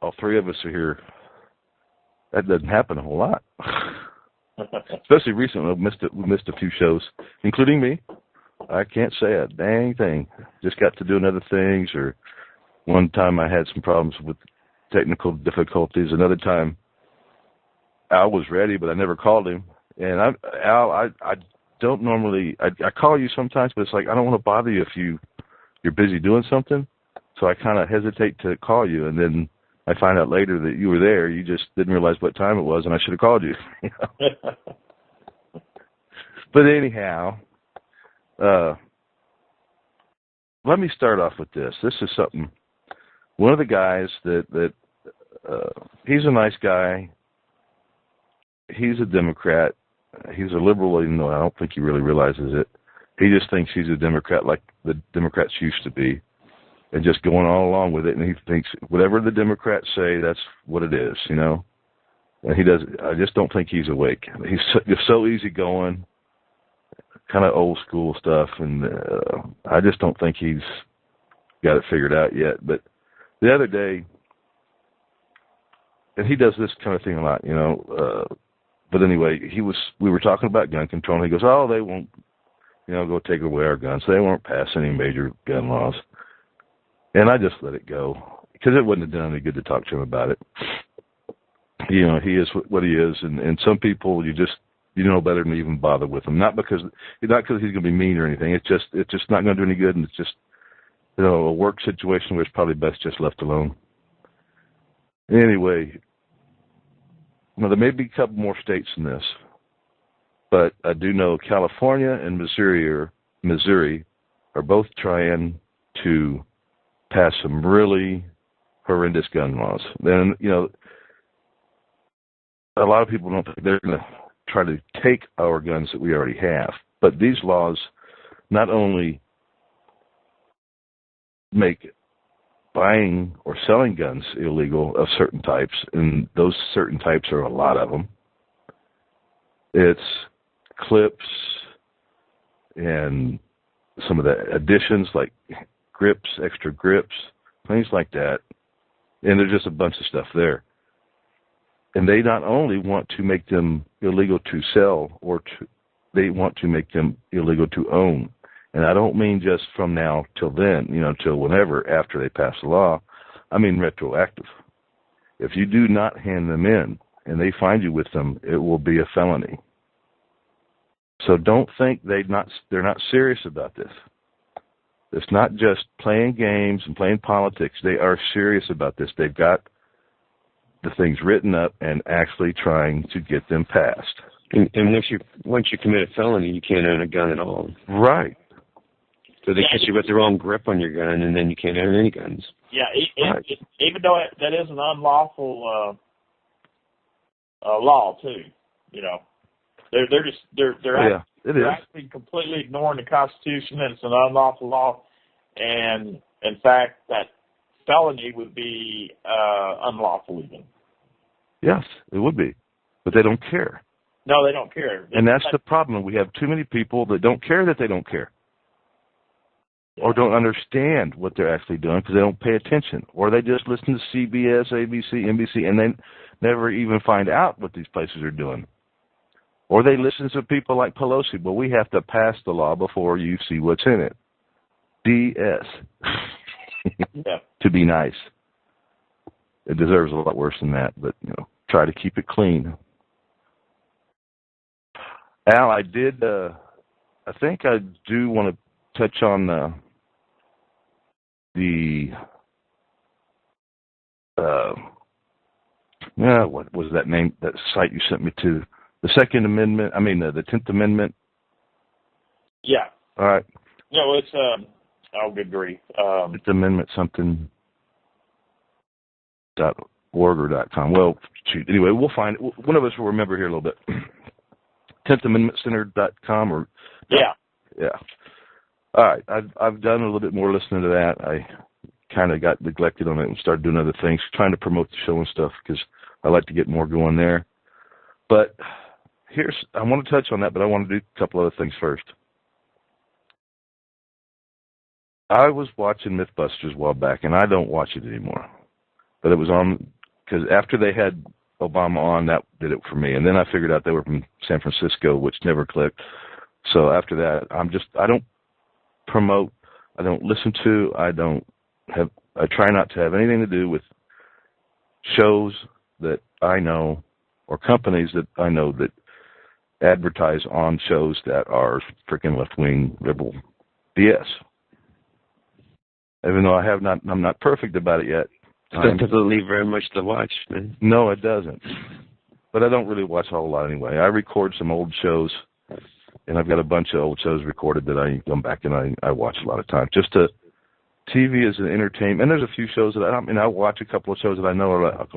all three of us are here. That doesn't happen a whole lot. Especially recently, we missed a few shows, including me. I can't say a dang thing. Just got to doing other things, or one time I had some problems with technical difficulties. Another time, Al was ready, but I never called him. And I don't normally, I call you sometimes, but it's like I don't want to bother you if you're busy doing something. So I kind of hesitate to call you, and then I find out later that you were there. You just didn't realize what time it was, and I should have called you. But anyhow, let me start off with this. This is something. One of the guys that he's a nice guy. He's a Democrat. He's a liberal, even though I don't think he really realizes it. He just thinks he's a Democrat like the Democrats used to be, and just going all along with it. And he thinks whatever the Democrats say, that's what it is, you know. And he does. I just don't think he's awake. He's just so easygoing, kind of old school stuff, and I just don't think he's got it figured out yet. But the other day, and he does this kind of thing a lot, you know. But anyway, we were talking about gun control, and he goes, "Oh, they won't, you know, go take away our guns. They won't pass any major gun laws." And I just let it go because it wouldn't have done any good to talk to him about it. You know, he is what he is, and some people you know better than to even bother with him. Not because he's going to be mean or anything. It's just not going to do any good, and it's just, you know, a work situation where it's probably best just left alone. Anyway, well, there may be a couple more states in this, but I do know California and Missouri are both trying to pass some really horrendous gun laws. Then, you know, a lot of people don't think they're going to try to take our guns that we already have. But these laws not only make buying or selling guns illegal of certain types, and those certain types are a lot of them. It's clips and some of the additions like grips, extra grips, things like that. And there's just a bunch of stuff there. And they not only want to make them illegal to sell, they want to make them illegal to own. And I don't mean just from now till then, you know, till whenever after they pass the law. I mean retroactive. If you do not hand them in and they find you with them, it will be a felony. So don't think they're not serious about this. It's not just playing games and playing politics. They are serious about this. They've got the things written up and actually trying to get them passed. And once you commit a felony, you can't own a gun at all. Right. So they catch you with the wrong grip on your gun, and then you can't own any guns. Yeah, even though that is an unlawful law too, you know, they're actually completely ignoring the Constitution, and it's an unlawful law. And in fact, that felony would be unlawful even. Yes, it would be, but they don't care. No, they don't care. And that's the problem. We have too many people that don't care that they don't care. Or don't understand what they're actually doing because they don't pay attention. Or they just listen to CBS, ABC, NBC, and they never even find out what these places are doing. Or they listen to people like Pelosi. Well, we have to pass the law before you see what's in it. DS. Yeah. To be nice. It deserves a lot worse than that, but, you know, try to keep it clean. Al, I think I do want to touch on what was that name, that site you sent me to? The Second Amendment, the 10th Amendment? Yeah. All right. Yeah, well, it's, good grief. 10th Amendment something .org or .com. Well, shoot, anyway, we'll find it. One of us will remember here a little bit. 10thamendmentcenter.com or... Yeah. Yeah. All right. I've done a little bit more listening to that. I kind of got neglected on it and started doing other things, trying to promote the show and stuff because I like to get more going there. But I want to touch on that, but I want to do a couple other things first. I was watching Mythbusters a while back, and I don't watch it anymore. But it was on, because after they had Obama on, that did it for me. And then I figured out they were from San Francisco, which never clicked. So after that, I don't promote, I don't listen to, I try not to have anything to do with shows that I know or companies that I know that advertise on shows that are freaking left-wing liberal BS. Even though I'm not perfect about it yet. That doesn't leave very much to watch, man. No, it doesn't. But I don't really watch a whole lot anyway. I record some old shows, and I've got a bunch of old shows recorded that I come back and I watch a lot of times. TV is an entertainment, and there's a few shows that I watch a couple of shows that I know are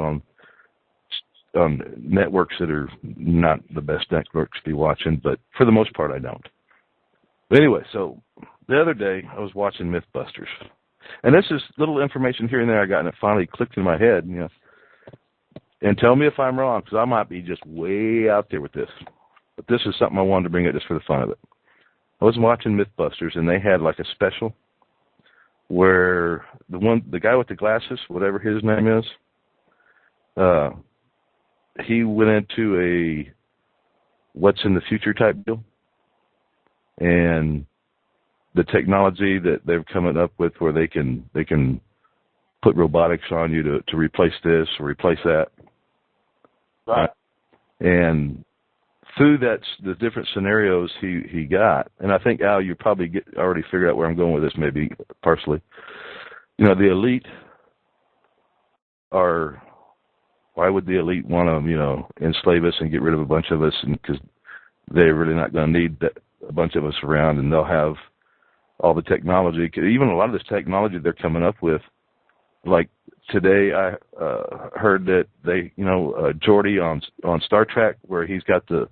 on networks that are not the best networks to be watching, but for the most part I don't. But anyway, so the other day I was watching Mythbusters. And this is little information here and there I got, and it finally clicked in my head. And tell me if I'm wrong, because I might be just way out there with this. But this is something I wanted to bring up just for the fun of it. I was watching Mythbusters, and they had like a special where the guy with the glasses, whatever his name is, he went into a what's in the future type deal, and the technology that they're coming up with where they can put robotics on you to replace this or replace that. Right. And through the different scenarios he got, and I think, Al, you probably already figured out where I'm going with this, maybe partially. The elite are, why would the elite want to, enslave us and get rid of a bunch of us? And because they're really not going to need a bunch of us around, and they'll have all the technology. Even a lot of this technology they're coming up with, like today I heard that they, Geordi on Star Trek, where he's got the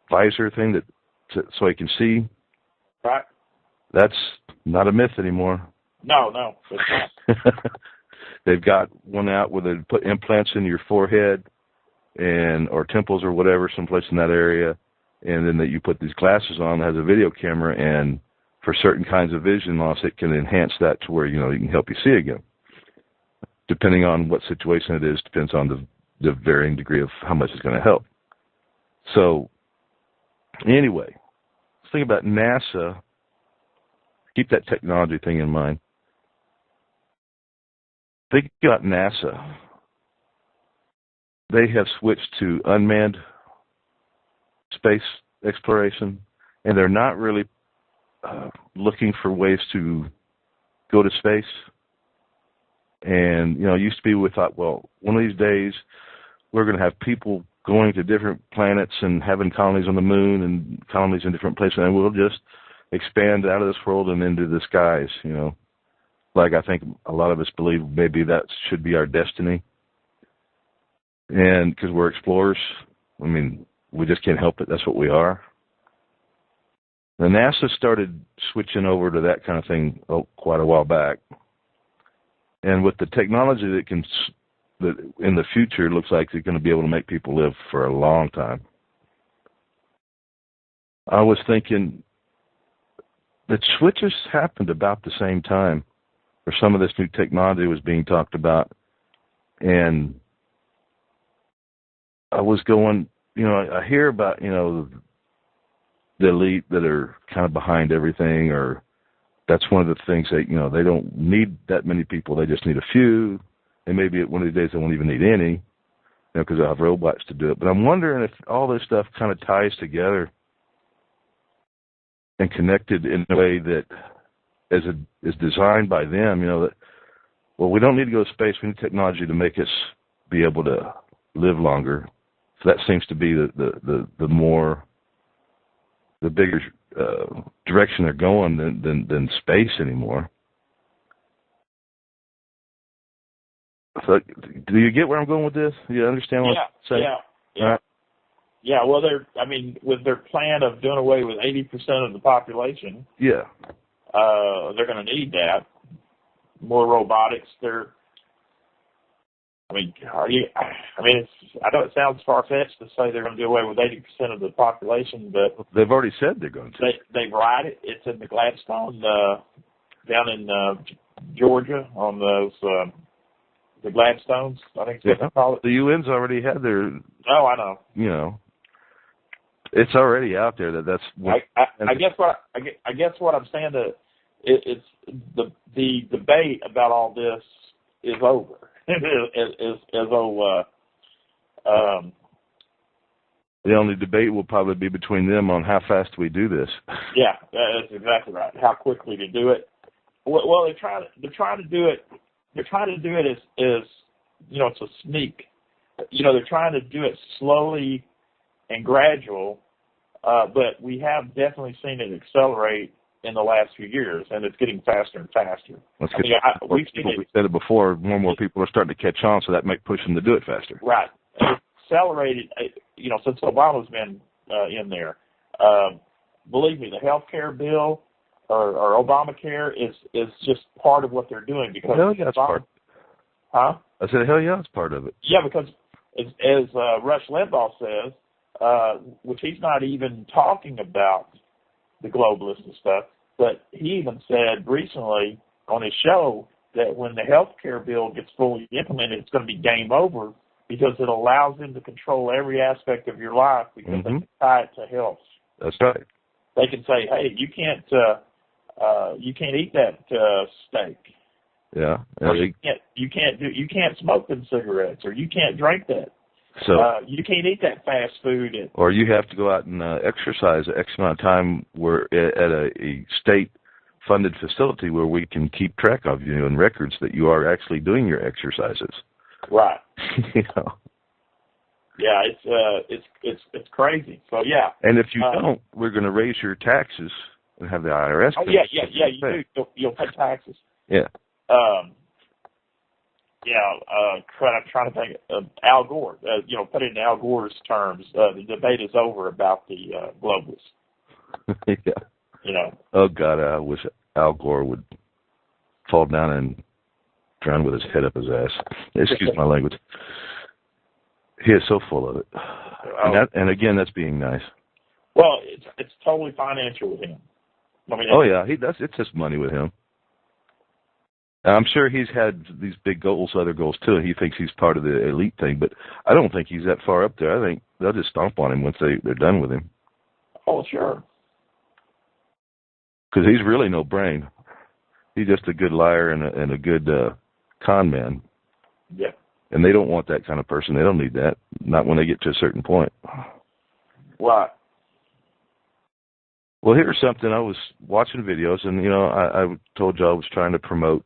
visor thing so he can see. Right. That's not a myth anymore. No, it's not. They've got one out where they put implants in your forehead or temples or whatever, someplace in that area, and then that you put these glasses on that has a video camera, and for certain kinds of vision loss, it can enhance that to where, it can help you see again. Depending on what situation it is, depends on the varying degree of how much it's going to help. So, anyway, let's think about NASA. Keep that technology thing in mind. Think about NASA. They have switched to unmanned space exploration, and they're not really looking for ways to go to space. And, it used to be we thought, well, one of these days we're going to have people going to different planets and having colonies on the moon and colonies in different places, and we'll just expand out of this world and into the skies, Like I think a lot of us believe maybe that should be our destiny. And because we're explorers, we just can't help it. That's what we are. The NASA started switching over to that kind of thing quite a while back. And with the technology that in the future looks like they're going to be able to make people live for a long time. I was thinking the switches happened about the same time where some of this new technology was being talked about. And I was going, I hear about, the elite that are kind of behind everything, or that's one of the things that, they don't need that many people. They just need a few. And maybe one of these days they won't even need any, because they'll have robots to do it. But I'm wondering if all this stuff kind of ties together and connected in a way that is designed by them, that, well, we don't need to go to space. We need technology to make us be able to live longer. So that seems to be the bigger direction they're going than space anymore. So, do you get where I'm going with this? Do you understand what I'm saying? Yeah. Right. Yeah, well, with their plan of doing away with 80% of the population, yeah, they're going to need that. More robotics. I know it sounds far-fetched to say they're going to do away with 80% of the population, but they've already said they're going to. They write it. It's in the Gladstone down in Georgia on those The Gladstones, I think that's what they call it. The UN's already had their. Oh, I know. You know, it's already out there that's. I guess what I'm saying that it's the debate about all this is over. The only debate will probably be between them on how fast we do this. Yeah, that's exactly right. How quickly to do it. Well, they're trying to do it. They're trying to do it as it's a sneak. They're trying to do it slowly and gradual, but we have definitely seen it accelerate in the last few years, and it's getting faster and faster. We said it before. More and more people are starting to catch on, so that might push them to do it faster. Right. It's accelerated. Since Obama's been in there. Believe me, the health care bill or Obamacare is just part of what they're doing because hell yeah, it's part. Huh? I said, hell yeah, it's part of it. Yeah, because as Rush Limbaugh says, which he's not even talking about the globalists and stuff, but he even said recently on his show that when the health care bill gets fully implemented, it's going to be game over because it allows them to control every aspect of your life because they can tie it to health. That's right. They can say, hey, you can't eat that steak. Yeah. Or you can't smoke them cigarettes, or you can't drink that. So you can't eat that fast food. Or you have to go out and exercise X amount of time where at a state-funded facility where we can keep track of you and records that you are actually doing your exercises. Right. Yeah, it's crazy. So yeah. And if you don't, we're going to raise your taxes and have the IRS. Oh yeah, you do. You'll pay taxes. Yeah. I'm trying to think of Al Gore. Put it in Al Gore's terms. The debate is over about the globalists. Yeah. Oh God, I wish Al Gore would fall down and drown with his head up his ass. Excuse my language. He is so full of it. And again, that's being nice. Well, it's totally financial with him. It's just money with him. And I'm sure he's had these big goals, other goals too, and he thinks he's part of the elite thing, but I don't think he's that far up there. I think they'll just stomp on him once they're done with him. Oh, sure. Because he's really no brain. He's just a good liar and a good con man. Yeah. And they don't want that kind of person. They don't need that. Not when they get to a certain point. Right. Well, here's something. I was watching videos, and, I told you I was trying to promote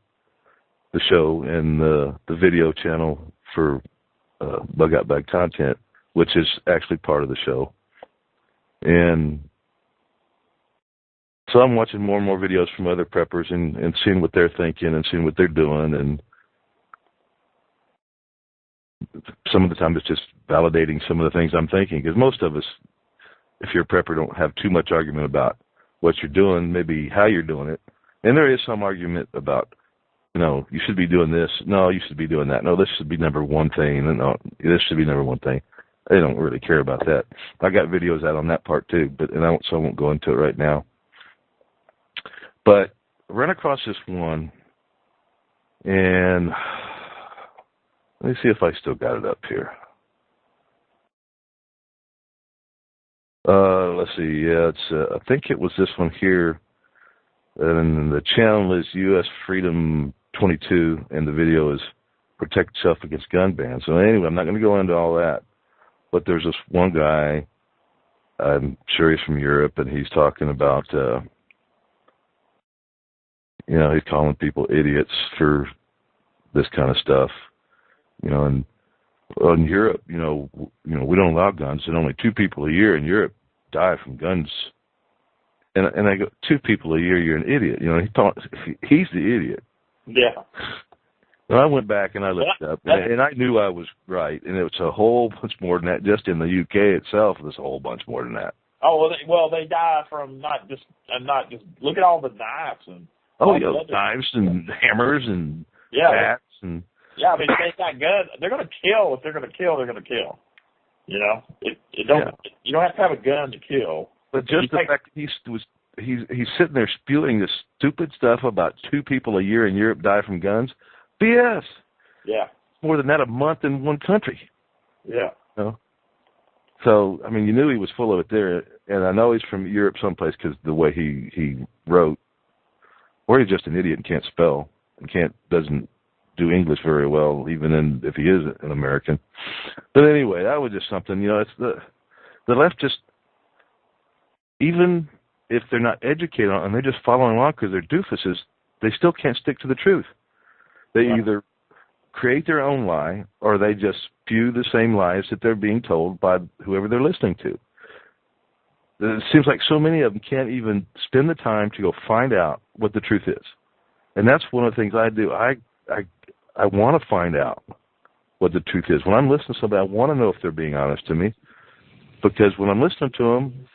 the show and the video channel for Bug Out Bag Content, which is actually part of the show. And so I'm watching more and more videos from other preppers and seeing what they're thinking and seeing what they're doing. And some of the time it's just validating some of the things I'm thinking. Because most of us, if you're a prepper, don't have too much argument about what you're doing, maybe how you're doing it. And there is some argument about, you should be doing this. No, you should be doing that. No, this should be number one thing. No, this should be number one thing. They don't really care about that. I got videos out on that part too, so I won't go into it right now. But I ran across this one, and let me see if I still got it up here. Let's see. Yeah, it's. I think it was this one here, and the channel is U.S. Freedom 22, and the video is Protect Yourself Against Gun Bans. So anyway, I'm not going to go into all that, but there's this one guy. I'm sure he's from Europe, and he's talking about. He's calling people idiots for this kind of stuff. And in Europe, we don't allow guns, and only 2 people a year in Europe die from guns. And I go, 2 people a year, you're an idiot. He's the idiot. Yeah. And I went back and I looked up, and I knew I was right, and it was a whole bunch more than that. Just in the UK itself, there's a whole bunch more than that. Oh they die from not just look at all the knives and knives and hammers and bats and. Yeah, I mean, if they got guns, they're going to kill. If they're going to kill, they're going to kill. You don't have to have a gun to kill. But just the fact that he's sitting there spewing this stupid stuff about 2 people a year in Europe die from guns, BS. Yeah. more than that, a month in one country. Yeah. You know? So, I mean, you knew he was full of it there, and I know he's from Europe someplace because the way he wrote, or he's just an idiot and can't spell and doesn't do English very well, even if he is an American. But anyway, that was just something. You know, it's the left just, even if they're not educated on it and they're just following along because they're doofuses, they still can't stick to the truth. They either create their own lie or they just spew the same lies that they're being told by whoever they're listening to. It seems like so many of them can't even spend the time to go find out what the truth is. And that's one of the things I do. I want to find out what the truth is. When I'm listening to somebody, I want to know if they're being honest to me. Because when I'm listening to them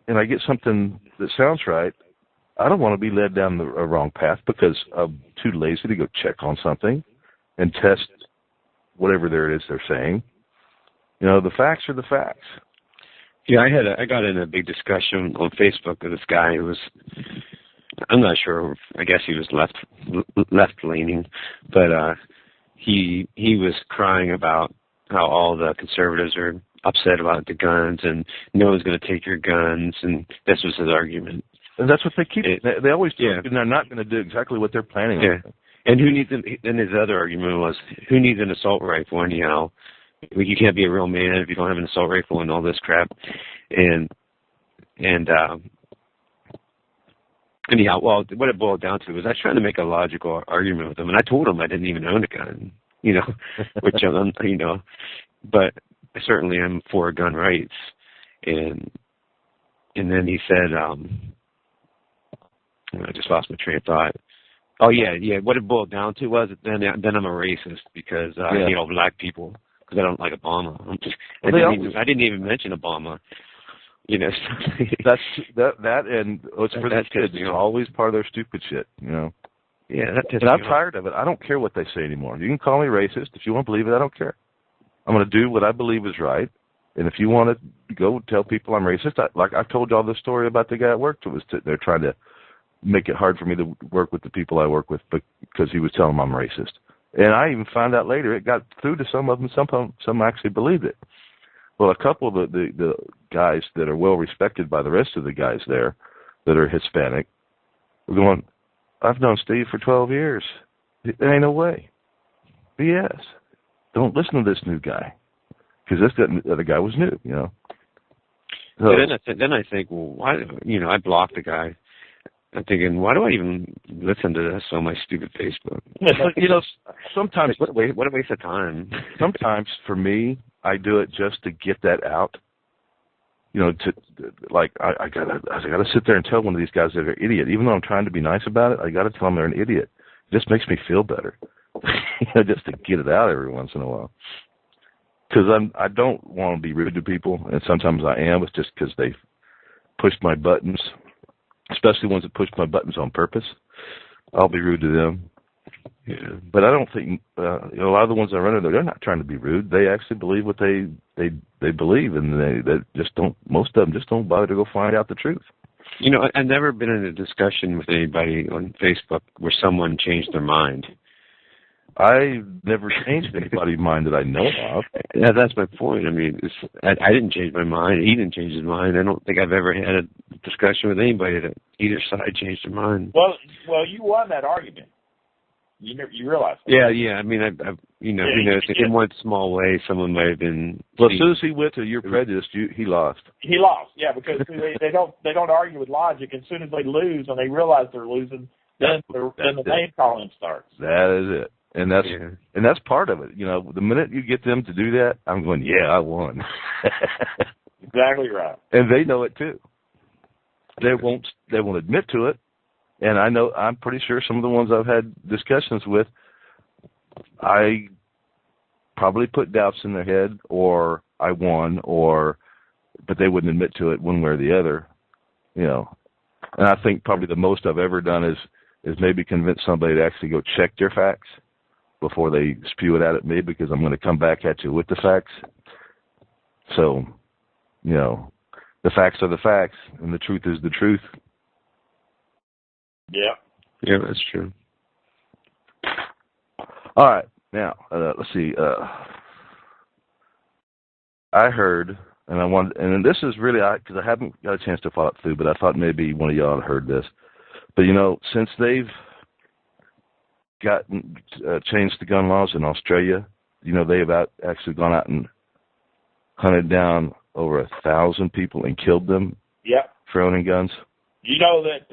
and I get something that sounds right, I don't want to be led down the wrong path because I'm too lazy to go check on something and test whatever there it is they're saying. You know, the facts are the facts. Yeah, I got in a big discussion on Facebook with this guy who was, I'm not sure, I guess he was left leaning, but he was crying about how all the conservatives are upset about the guns and no one's going to take your guns, and this was his argument. And that's what they keep. They always do, and they're not going to do exactly what they're planning on. And who needs? And his other argument was, who needs an assault rifle anyhow? You can't be a real man if you don't have an assault rifle and all this crap. And anyhow, well, what it boiled down to was I was trying to make a logical argument with him, and I told him I didn't even own a gun, you know, which you know, but I certainly am for gun rights. And then he said, I just lost my train of thought. Oh yeah. What it boiled down to was then I'm a racist because I hate all black people because I don't like Obama. I didn't even mention Obama. You know, that's that, and it's for the kids. It's always part of their stupid shit. You know. Yeah, and I'm tired of it. I don't care what they say anymore. You can call me racist if you want to believe it. I don't care. I'm going to do what I believe is right. And if you want to go tell people I'm racist, like I told y'all the story about the guy at work. They're trying to make it hard for me to work with the people I work with because he was telling them I'm racist. And I even found out later it got through to some of them. Some actually believed it. Well, a couple of the guys that are well respected by the rest of the guys there that are Hispanic were going, I've known Steve for 12 years. There ain't no way. BS. Don't listen to this new guy. Because the other guy was new, you know. So, then I think, well, why? You know, I blocked the guy. I'm thinking, why do I even listen to this on my stupid Facebook? You know, sometimes what a waste of time. Sometimes for me, I do it just to get that out. You know, I gotta sit there and tell one of these guys that they're an idiot, even though I'm trying to be nice about it. I gotta tell them they're an idiot. It just makes me feel better, you know, just to get it out every once in a while. Because I don't want to be rude to people, and sometimes I am. It's just because they've pushed my buttons, especially ones that push my buttons on purpose. I'll be rude to them. Yeah. But I don't think a lot of the ones I run into, they're not trying to be rude. They actually believe what they believe, and they just don't. Most of them just don't bother to go find out the truth. You know, I've never been in a discussion with anybody on Facebook where someone changed their mind. I've never changed anybody's mind that I know of. Yeah, that's my point. I mean, I didn't change my mind. He didn't change his mind. I don't think I've ever had a discussion with anybody that either side changed their mind. Well, you won that argument. You realize that. Yeah. I mean, I've you know, who knows? In one small way, someone might have been. Well, as soon as he went to your prejudice, he lost. He lost, yeah, because they don't argue with logic. As soon as they lose and they realize they're losing, then the name calling starts. That is it. And that's part of it. You know, the minute you get them to do that, I'm going, yeah, I won. Exactly right. And they know it too. They won't admit to it. And I'm pretty sure some of the ones I've had discussions with, I probably put doubts in their head, or I won, but they wouldn't admit to it one way or the other. You know. And I think probably the most I've ever done is maybe convince somebody to actually go check their facts before they spew it out at me, because I'm going to come back at you with the facts. So, you know, the facts are the facts, and the truth is the truth. Yeah. Yeah, that's true. All right. Now, let's see. I heard, and this is really, because I haven't got a chance to follow it through, but I thought maybe one of y'all had heard this. But, since they've changed the gun laws in Australia, they have actually gone out and hunted down over 1,000 people and killed them. Yep. For owning guns. You know that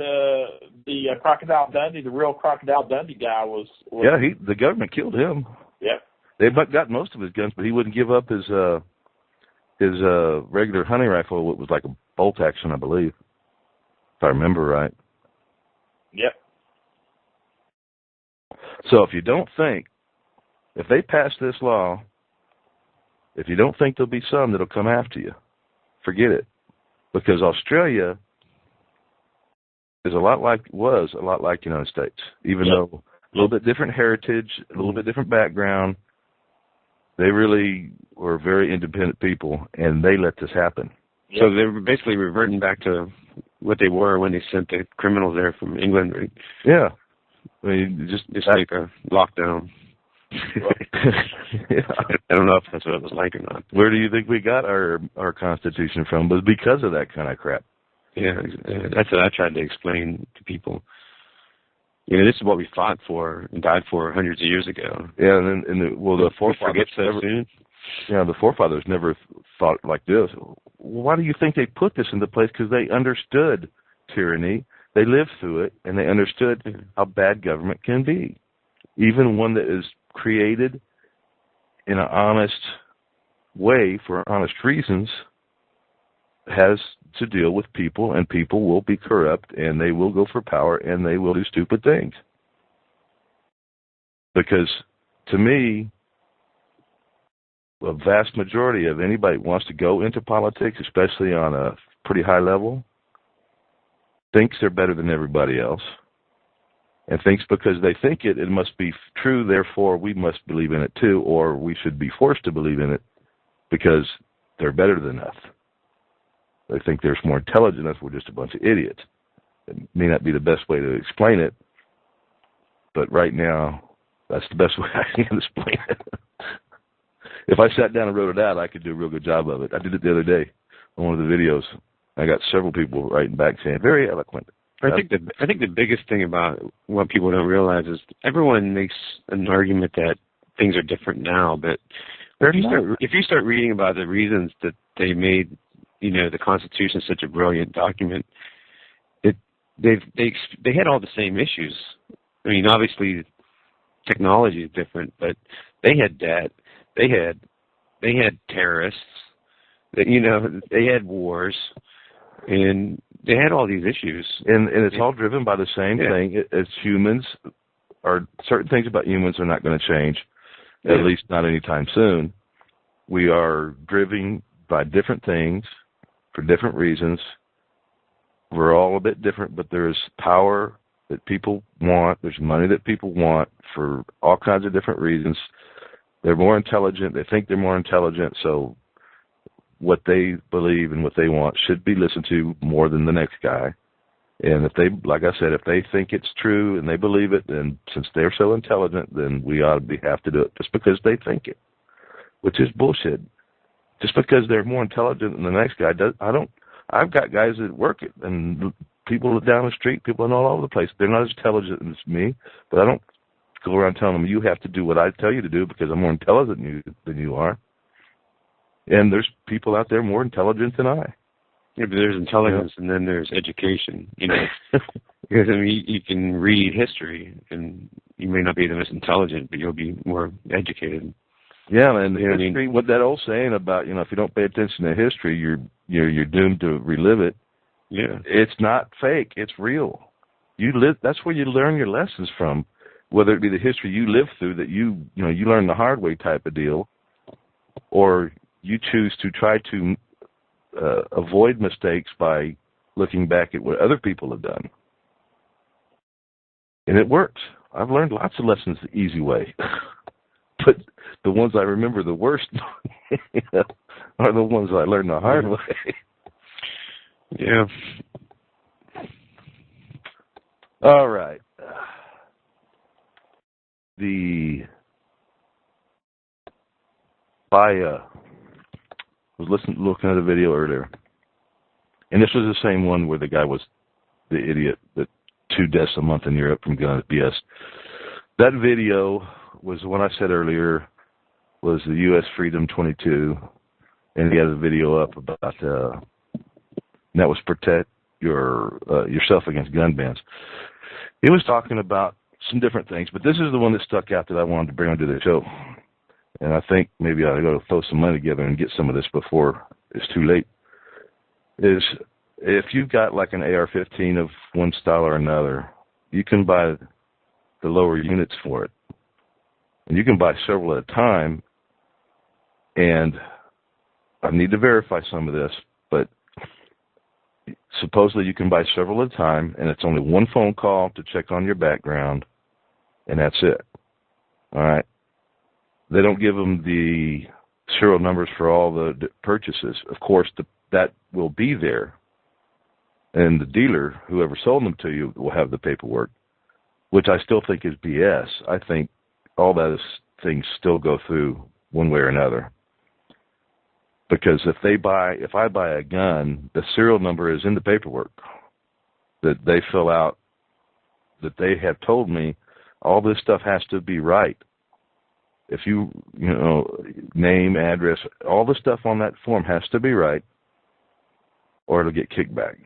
the Crocodile Dundee, the real Crocodile Dundee guy was Yeah, the government killed him. Yep. They got most of his guns, but he wouldn't give up his regular hunting rifle. It was like a bolt action, I believe, if I remember right. Yep. So if they pass this law, if you don't think there'll be some that'll come after you, forget it. Because Australia was a lot like the United States, even though a little bit different heritage, a little bit different background. They really were very independent people, and they let this happen. Yep. So they were basically reverting back to what they were when they sent the criminals there from England, right? Yeah. I mean, just like a lockdown. Yeah. I don't know if that's what it was like or not. Where do you think we got our Constitution from? But because of that kind of crap. Yeah, that's what I tried to explain to people. This is what we fought for and died for hundreds of years ago. Yeah, the forefathers the forefathers never thought like this. Why do you think they put this into place? Because they understood tyranny, they lived through it, and they understood how bad government can be, even one that is created in an honest way for honest reasons. Has to deal with people, and people will be corrupt, and they will go for power, and they will do stupid things. Because, to me, a vast majority of anybody who wants to go into politics, especially on a pretty high level, thinks they're better than everybody else, and thinks because they think it must be true, therefore we must believe in it too, or we should be forced to believe in it because they're better than us. They think there's more intelligent than us. We're just a bunch of idiots. It may not be the best way to explain it, but right now, that's the best way I can explain it. If I sat down and wrote it out, I could do a real good job of it. I did it the other day on one of the videos. I got several people writing back saying, very eloquent. I think the biggest thing about what people don't realize is everyone makes an argument that things are different now, but if you start reading about the reasons that they made the Constitution such a brilliant document, they had all the same issues. I mean, obviously, technology is different, but they had debt, they had terrorists, they had wars, and they had all these issues. And it's all driven by the same thing. As humans, certain things about humans are not going to change, at least not anytime soon. We are driven by different things for different reasons. We're all a bit different, but there's power that people want. There's money that people want for all kinds of different reasons. They're more intelligent. They think they're more intelligent, so what they believe and what they want should be listened to more than the next guy. And if they, like I said, if they think it's true and they believe it, then since they're so intelligent, then we ought to have to do it just because they think it, which is bullshit. Just because they're more intelligent than the next guy I've got guys that work it, and people down the street, people all over the place. They're not as intelligent as me, but I don't go around telling them, you have to do what I tell you to do because I'm more intelligent than you are. And there's people out there more intelligent than I. Yeah, but there's intelligence and then there's education, Because, you can read history, and you may not be the most intelligent, but you'll be more educated. Yeah, and history, what that old saying about, if you don't pay attention to history, you're doomed to relive it. Yeah. It's not fake. It's real. That's where you learn your lessons from, whether it be the history you lived through that you learn the hard way type of deal, or you choose to try to avoid mistakes by looking back at what other people have done. And it works. I've learned lots of lessons the easy way. But the ones I remember the worst are the ones I learned the hard way. Yeah. All right. was looking at a video earlier, and this was the same one where the guy was the idiot that 2 deaths a month in Europe from gun BS. That video was the one I said earlier was the U.S. Freedom 22, and he had a video up about that was protect yourself against gun bans. He was talking about some different things, but this is the one that stuck out that I wanted to bring onto the show. And I think maybe I ought to go throw some money together and get some of this before it's too late. Is if you've got like an AR-15 of one style or another, you can buy the lower units for it. And you can buy several at a time. And I need to verify some of this, but supposedly you can buy several at a time, and it's only one phone call to check on your background, and that's it. All right? They don't give them the serial numbers for all the purchases. Of course, that will be there, and the dealer, whoever sold them to you, will have the paperwork, which I still think is BS. I think all those things still go through one way or another. Because if I buy a gun, the serial number is in the paperwork that they fill out, that they have told me all this stuff has to be right. If you name, address, all the stuff on that form has to be right, or it'll get kicked back.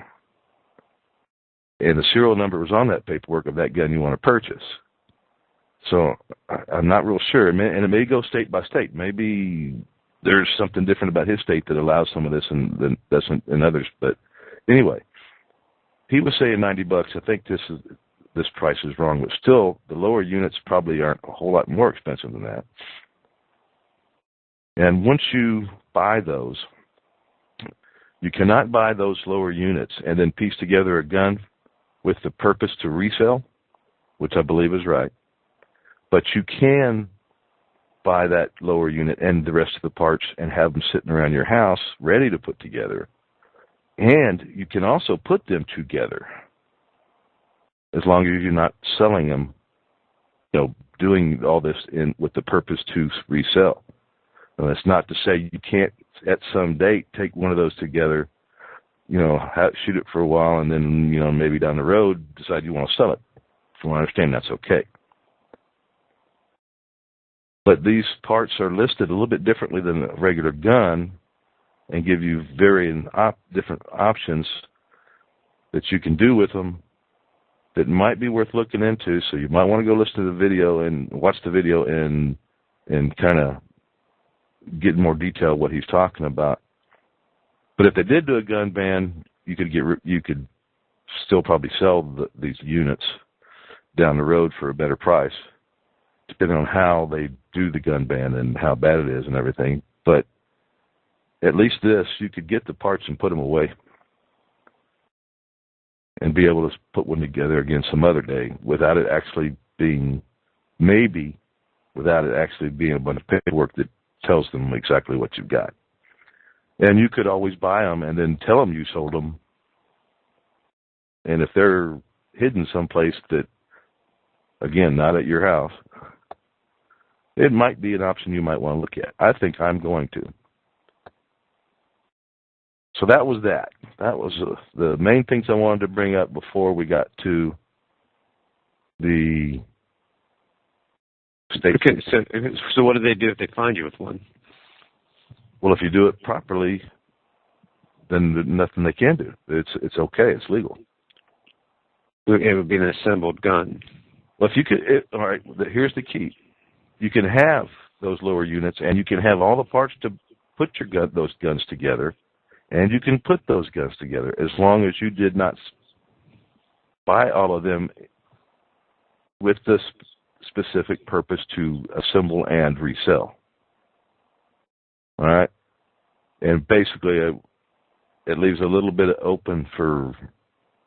And the serial number was on that paperwork of that gun you want to purchase. So I'm not real sure. And it may go state by state. Maybe there's something different about his state that allows some of this and doesn't in others. But anyway, he was saying $90. I think this price is wrong, but still, the lower units probably aren't a whole lot more expensive than that. And once you buy those, you cannot buy those lower units and then piece together a gun with the purpose to resell, which I believe is right. But you can buy that lower unit and the rest of the parts and have them sitting around your house ready to put together. And you can also put them together as long as you're not selling them, doing all this with the purpose to resell. And it's not to say you can't, at some date, take one of those together, shoot it for a while, and then, maybe down the road decide you want to sell it. From what I understand, that's okay. But these parts are listed a little bit differently than a regular gun and give you varying different options that you can do with them that might be worth looking into. So you might want to go listen to the video and watch the video and kind of get more detail what he's talking about. But if they did do a gun ban, you could still probably sell these units down the road for a better price, depending on how they do the gun ban and how bad it is and everything. But at least you could get the parts and put them away and be able to put one together again some other day without it actually being a bunch of paperwork that tells them exactly what you've got. And you could always buy them and then tell them you sold them. And if they're hidden someplace that, again, not at your house, it might be an option you might want to look at. I think I'm going to. So that was that. That was the main things I wanted to bring up before we got to the state. Okay, so what do they do if they find you with one? Well, if you do it properly, then there's nothing they can do. It's okay. It's legal. It would be an assembled gun. Well, if you could, all right. Here's the key: you can have those lower units, and you can have all the parts to put those guns together, and you can put those guns together as long as you did not buy all of them with the specific purpose to assemble and resell. All right? And basically, it leaves a little bit open for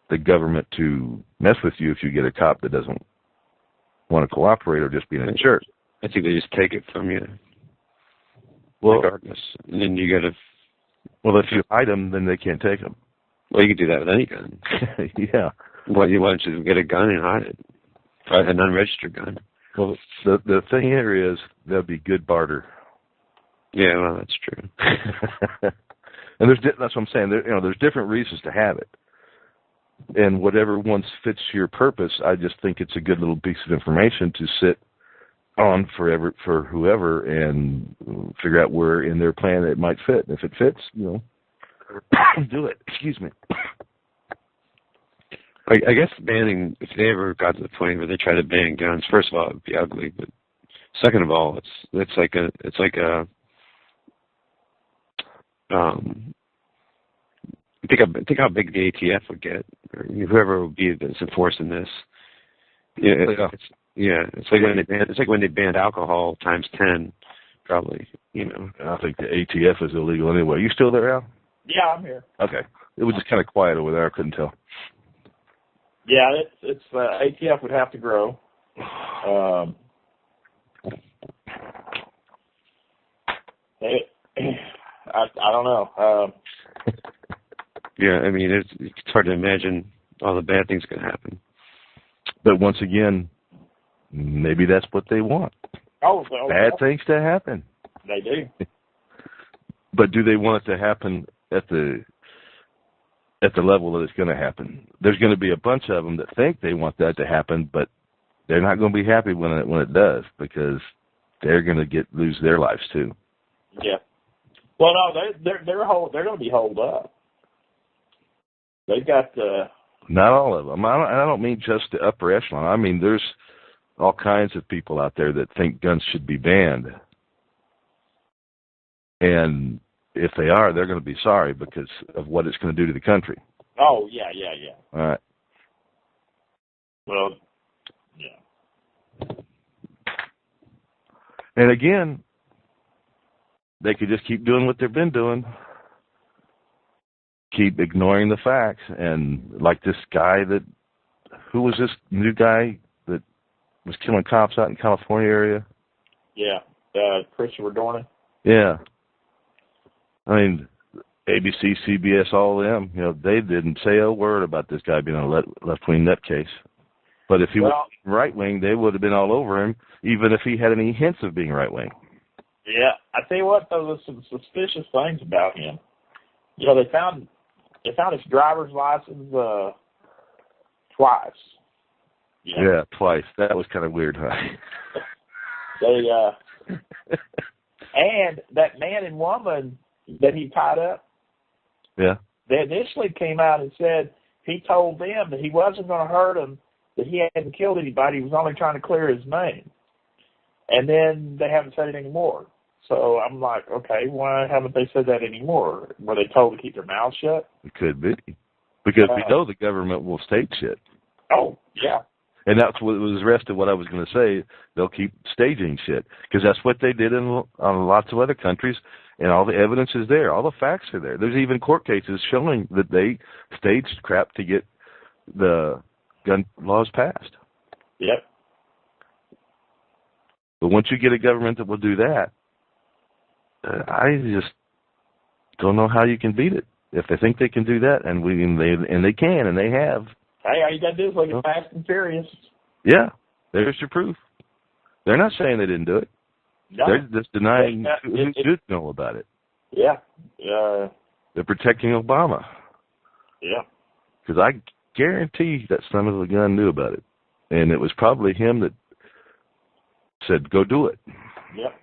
the government to mess with you if you get a cop that doesn't want to cooperate or just be an jerk. I think they just take it from you. Well, regardless. And then you got to... Well, if you hide them, then they can't take them. Well, you can do that with any gun. Yeah. Why don't you get a gun and hide it? An unregistered gun. Well, the thing here is there'll be good barter. Yeah, well, that's true. And that's what I'm saying. There's different reasons to have it, and whatever one fits your purpose. I just think it's a good little piece of information to sit on for whoever and figure out where in their plan it might fit. If it fits, do it. Excuse me. I guess banning, if they ever got to the point where they try to ban guns, first of all, it would be ugly. But second of all, it's like a think how big the ATF would get, or whoever would be that's enforcing this. It's like when they banned alcohol times 10, probably. I think the ATF is illegal anyway. You still there, Al? Yeah, I'm here. Okay. It was just kind of quiet over there. I couldn't tell. Yeah, it's ATF would have to grow. I don't know. Yeah, I mean, it's hard to imagine all the bad things can happen. But once again, maybe that's what they want. Bad things to happen. They do. But do they want it to happen at the level that it's going to happen? There's going to be a bunch of them that think they want that to happen, but they're not going to be happy when it does, because they're going to lose their lives too. Yeah. Well, no, they're going to be holed up. They've got not all of them. I don't mean just the upper echelon. I mean, there's all kinds of people out there that think guns should be banned, and if they are, they're going to be sorry because of what it's going to do to the country. Oh, yeah. All right. Well, yeah. And again, they could just keep doing what they've been doing. Keep ignoring the facts. And like this guy who was this new guy that was killing cops out in California area? Yeah. Christopher Dornan. Yeah. I mean, ABC, CBS, all of them, they didn't say a word about this guy being a left-wing nutcase. But if he was right-wing, they would have been all over him, even if he had any hints of being right-wing. Yeah. I tell you what, though, there's some suspicious things about him. They found his driver's license twice. Yeah, twice. That was kind of weird, huh? And that man and woman that he tied up, yeah, they initially came out and said he told them that he wasn't going to hurt them, that he hadn't killed anybody, he was only trying to clear his name. And then they haven't said it anymore. So I'm like, okay, why haven't they said that anymore? Were they told to keep their mouths shut? It could be. Because we know the government will stage shit. Oh, yeah. And that's what was the rest of what I was going to say. They'll keep staging shit. Because that's what they did on lots of other countries, and all the evidence is there. All the facts are there. There's even court cases showing that they staged crap to get the gun laws passed. Yep. But once you get a government that will do that, I just don't know how you can beat it. If they think they can do that, and they can, and they have. Hey, all you got to do is look at Fast and Furious. Yeah, there's your proof. They're not saying they didn't do it. No. They're just denying who did know about it. Yeah. They're protecting Obama. Yeah. Because I guarantee that son of a gun knew about it. And it was probably him that said, go do it. Yep.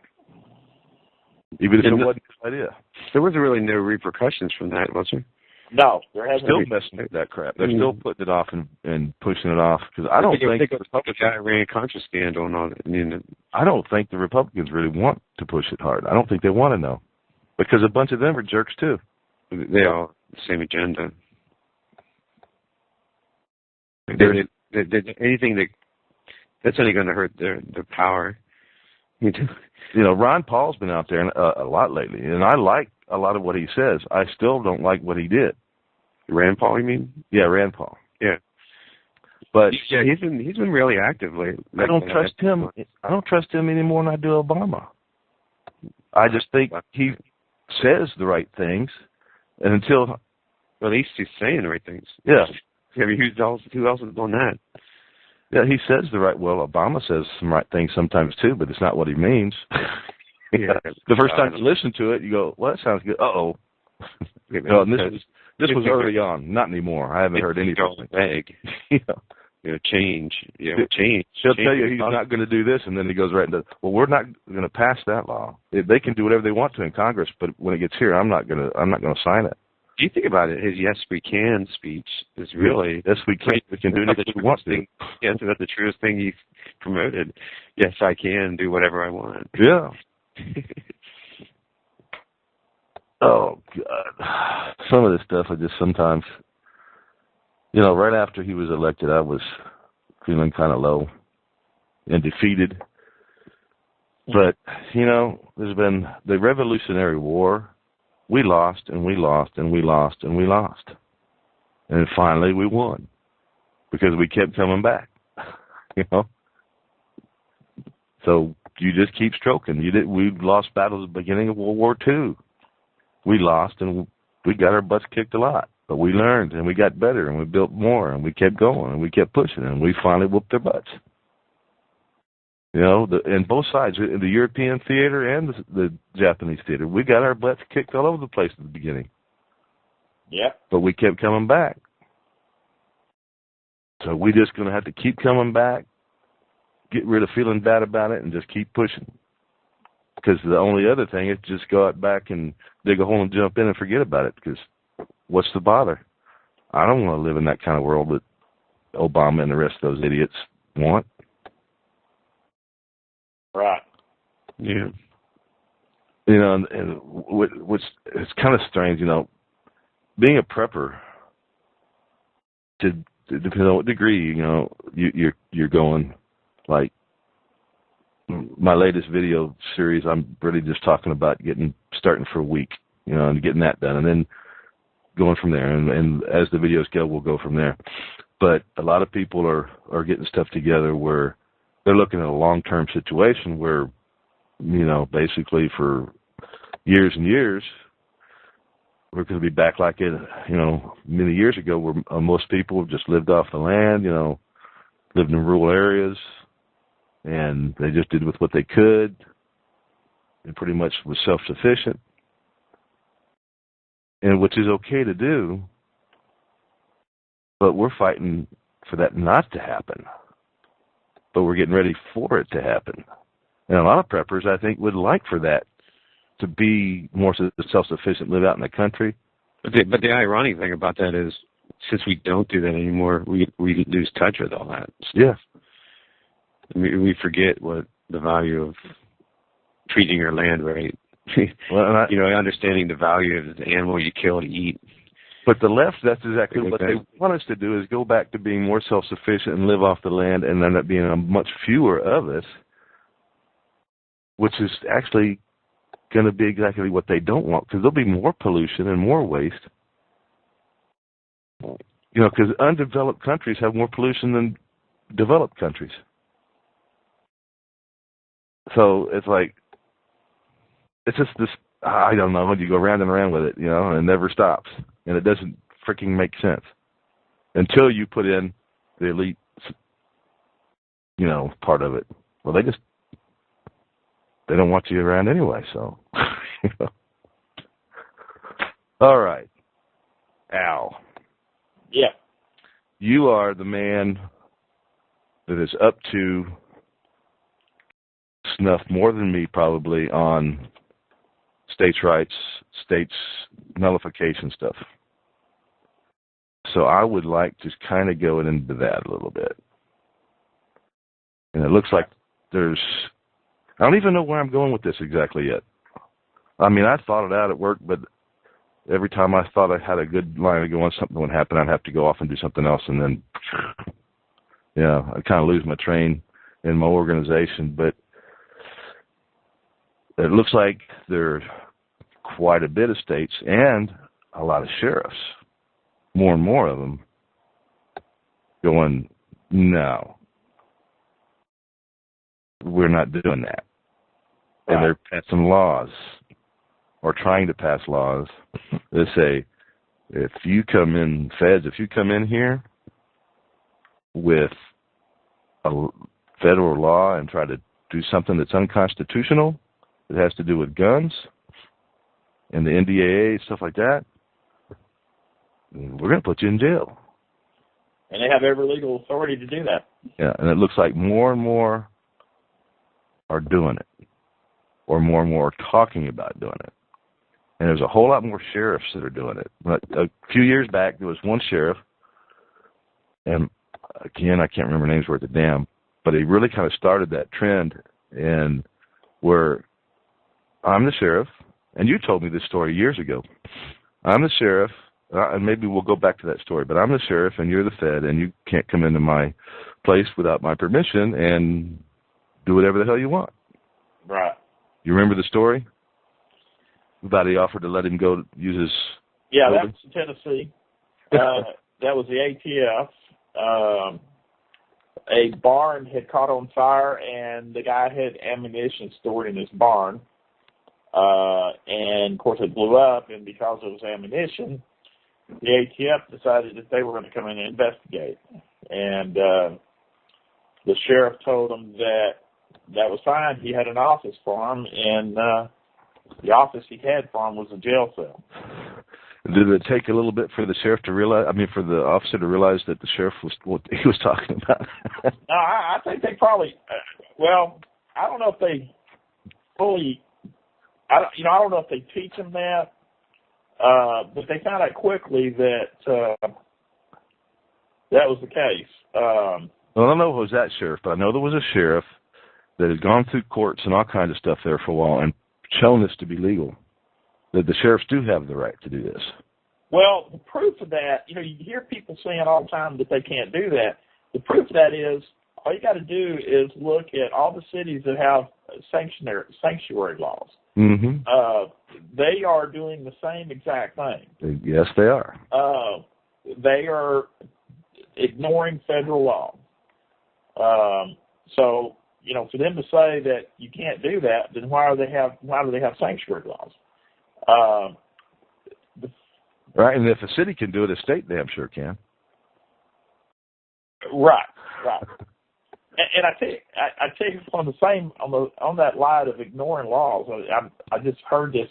Even if it wasn't his idea. There wasn't really no repercussions from that, was there? No, there hasn't. Still messing with that crap. They're still putting it off and pushing it off. Because I don't think the guy ran Contra scandal and all that. I don't think the Republicans really want to push it hard. I don't think they want to know. Because a bunch of them are jerks too. They all have the same agenda. Anything that's only going to hurt their power. Ron Paul's been out there a lot lately, and I like a lot of what he says. I still don't like what he did. Rand Paul, you mean? Yeah, Rand Paul. Yeah. But yeah, he's been really active lately. I don't trust him. I don't trust him any more than I do Obama. I just think he says the right things, and until at least he's saying the right things. Yeah. I mean, who else is doing that? Yeah, he says the right. Well, Obama says some right things sometimes too, but it's not what he means. Yeah. The first time you listen to it, you go, well, that sounds good. Uh-oh. No, and this was early on, not anymore. I haven't heard anything. Vague. Change. Change. He'll tell you he's not going to do this, and then he goes right into, well, we're not going to pass that law. They can do whatever they want to in Congress, but when it gets here, I'm not going to sign it. Do you think about it? His "Yes, we can" speech is really yes, we can. We can do anything we want to. Yes, that's the truest thing he promoted. Yes, I can do whatever I want. Yeah. Oh God, some of this stuff I just sometimes, right after he was elected, I was feeling kind of low and defeated. But there's been the Revolutionary War. We lost and we lost and we lost and we lost. And finally we won because we kept coming back, So you just keep stroking. We lost battles at the beginning of World War II. We lost and we got our butts kicked a lot. But we learned and we got better and we built more and we kept going and we kept pushing and we finally whooped their butts. And both sides, the European theater and the Japanese theater, we got our butts kicked all over the place at the beginning. Yeah. But we kept coming back. So we're just going to have to keep coming back, get rid of feeling bad about it, and just keep pushing. Because the only other thing is just go out back and dig a hole and jump in and forget about it. Because what's the bother? I don't want to live in that kind of world that Obama and the rest of those idiots want. Right. Yeah. And what's it's kind of strange, being a prepper, to depending on what degree, you're going. Like my latest video series, I'm really just talking about starting for a week, and getting that done, and then going from there. And as the videos go, we'll go from there. But a lot of people are getting stuff together where they're looking at a long-term situation where, basically for years and years, we're going to be back like it, many years ago where most people just lived off the land, lived in rural areas, and they just did with what they could and pretty much was self-sufficient, and which is okay to do, but we're fighting for that not to happen. But we're getting ready for it to happen. And a lot of preppers, I think, would like for that to be more self-sufficient, live out in the country. But the ironic thing about that is, since we don't do that anymore, we lose touch with all that stuff. Yeah. We forget what the value of treating your land right. Well, understanding the value of the animal you kill to eat. But the left, that's exactly what they want us to do, is go back to being more self-sufficient and live off the land and end up being a much fewer of us, which is actually going to be exactly what they don't want, because there'll be more pollution and more waste. Because undeveloped countries have more pollution than developed countries. So it's like, it's just this, I don't know, you go round and around with it, and it never stops. And it doesn't freaking make sense until you put in the elite, part of it. Well, they don't want you around anyway, so. All right. Al. Yeah. You are the man that is up to snuff more than me probably on states' rights, states' nullification stuff. So I would like to kind of go into that a little bit. And it looks like I don't even know where I'm going with this exactly yet. I mean, I thought it out at work, but every time I thought I had a good line to go on, something would happen. I'd have to go off and do something else, and then, I kind of lose my train in my organization. But it looks like there are quite a bit of states and a lot of sheriffs, more and more of them, going, no, we're not doing that. Right. And they're passing laws or trying to pass laws that say, if you come in here with a federal law and try to do something that's unconstitutional, that has to do with guns and the NDAA, stuff like that, we're going to put you in jail. And they have every legal authority to do that. Yeah, and it looks like more and more are doing it, or more and more are talking about doing it. And there's a whole lot more sheriffs that are doing it. But a few years back, there was one sheriff, and again, I can't remember names worth a damn, but he really kind of started that trend, and where I'm the sheriff, and you told me this story years ago. I'm the sheriff, and maybe we'll go back to that story, but I'm the sheriff, and you're the Fed, and you can't come into my place without my permission and do whatever the hell you want. Right. You remember the story? About he offered to let him go use his building? That was Tennessee. That was the ATF. A barn had caught on fire, and the guy had ammunition stored in his barn. And, of course, it blew up, and because it was ammunition, the ATF decided that they were going to come in and investigate. And the sheriff told them that was fine. He had an office for him, and the office he had for him was a jail cell. Did it take a little bit for the sheriff to realize, for the officer to realize that the sheriff was what he was talking about? No, I think they probably, I don't know if they fully, I don't know if they teach them that, but they found out quickly that that was the case. Well, I don't know if it was that sheriff, but I know there was a sheriff that had gone through courts and all kinds of stuff there for a while and shown this to be legal, that the sheriffs do have the right to do this. Well, the proof of that, you hear people saying all the time that they can't do that. The proof of that is all you got to do is look at all the cities that have sanctuary laws. Mm-hmm. They are doing the same exact thing. Yes, they are. They are ignoring federal law. So, for them to say that you can't do that, then why do they have sanctuary laws? Right, and if a city can do it, a state damn sure can. Right. And I tell you on that line of ignoring laws. I just heard this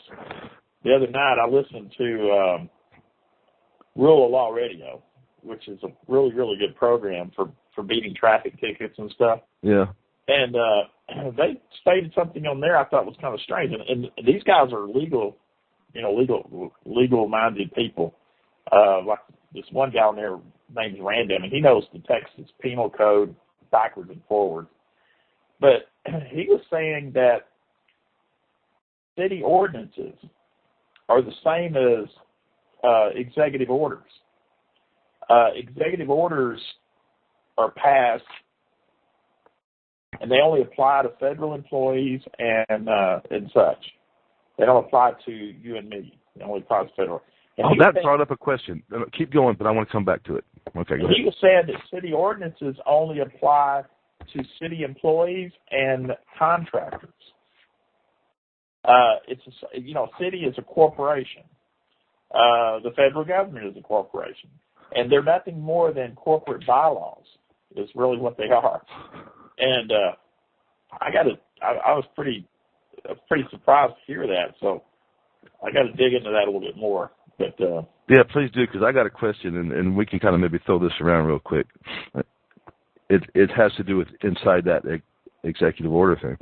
the other night. I listened to Rule of Law Radio, which is a really, really good program for beating traffic tickets and stuff. Yeah. And they stated something on there I thought was kind of strange. And these guys are legal-minded people. Like this one guy on there named Random, and he knows the Texas Penal Code backwards and forwards. But he was saying that city ordinances are the same as executive orders. Executive orders are passed, and they only apply to federal employees and such. They don't apply to you and me. They only apply to federal. That brought up a question. Keep going, but I want to come back to it. Okay, go ahead. He was saying that city ordinances only apply to city employees and contractors. City is a corporation. The federal government is a corporation, and they're nothing more than corporate bylaws. Is really what they are. And I was pretty surprised to hear that. So I got to dig into that a little bit more. But yeah, please do, because I got a question, and we can kind of maybe throw this around real quick. It has to do with inside that executive order thing.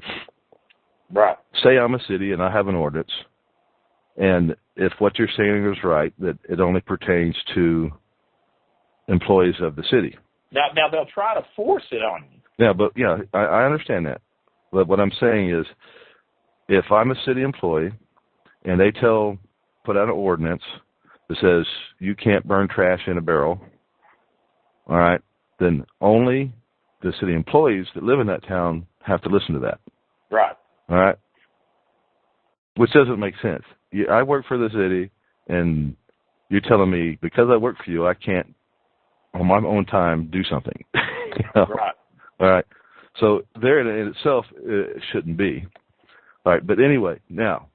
Right. Say I'm a city and I have an ordinance, and if what you're saying is right, that it only pertains to employees of the city. Now they'll try to force it on you. Yeah, but I understand that. But what I'm saying is, if I'm a city employee and they put out an ordinance that says you can't burn trash in a barrel, all right, then only the city employees that live in that town have to listen to that. Right. All right? Which doesn't make sense. I work for the city, and you're telling me because I work for you, I can't, on my own time, do something. Right. All right. So there in itself, it shouldn't be. All right. But anyway, now,